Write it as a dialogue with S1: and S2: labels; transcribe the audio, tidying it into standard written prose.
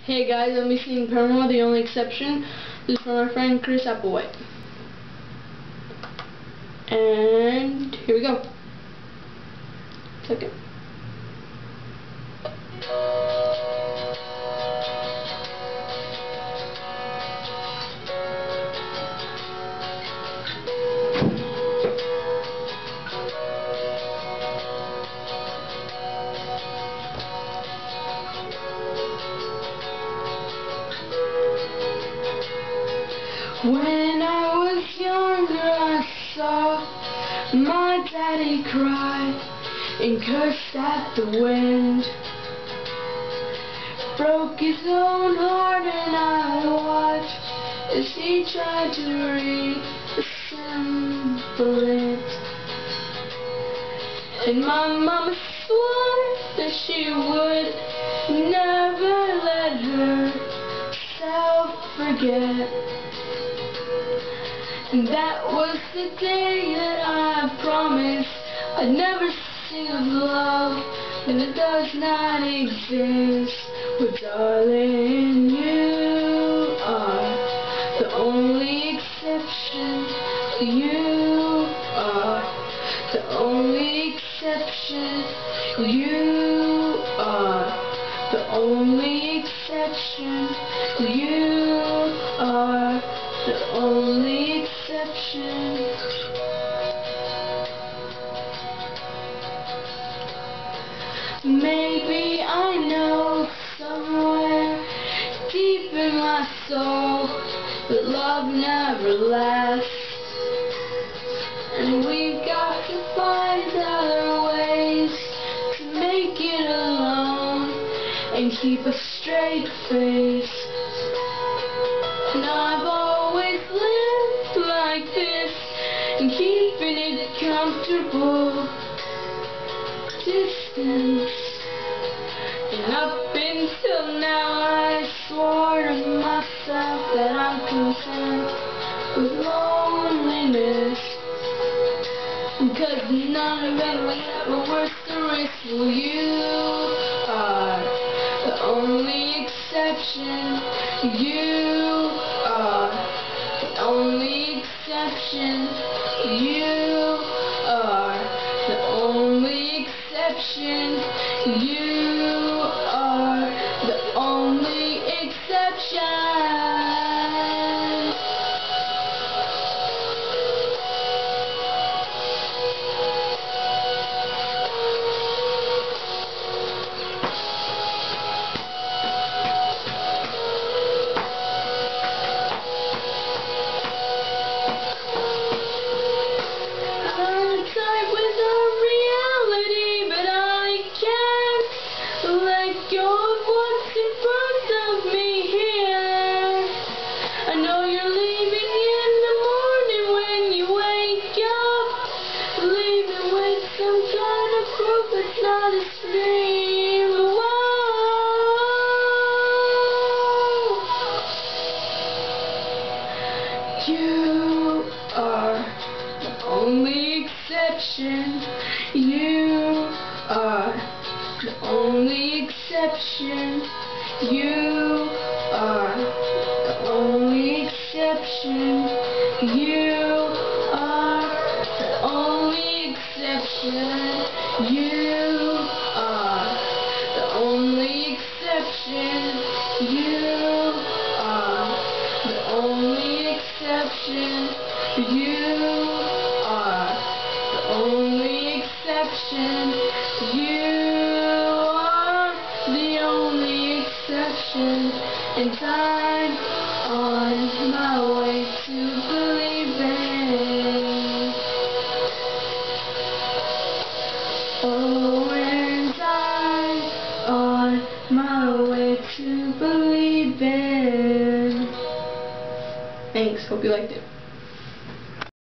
S1: Hey guys, I'm singing Paramore, The Only Exception. This is from my friend Chris Applewhite. And here we go. Second. When I was younger, I saw my daddy cry and cursed at the wind. Broke his own heart and I watched as he tried to reassemble it. And my mama swore that she would never let herself forget. And that was the day that I promised I'd never sing of love when it does not exist. Well, darling, you are the only exception. You are the only exception. You are the only exception. You are the only exception. Maybe I know somewhere deep in my soul that love never lasts, and we've got to find other ways to make it alone and keep a straight face. And I've always lived like this, and keeping it comfortable distance. And up until now I swore to myself that I'm content with loneliness, because none of it was ever worth the risk. Well, you are the only exception. You are the only exception. You are the only exception. You are the only exception. It's not a dream. Whoa. You are the only exception. You are the only exception. You are the only exception. You are the only exception. You are the only exception. You are the only exception. You are the only exception. You are the only exception. And I'm on my way to believing. Oh, and I'm on my way to believing. Thanks, hope you liked it.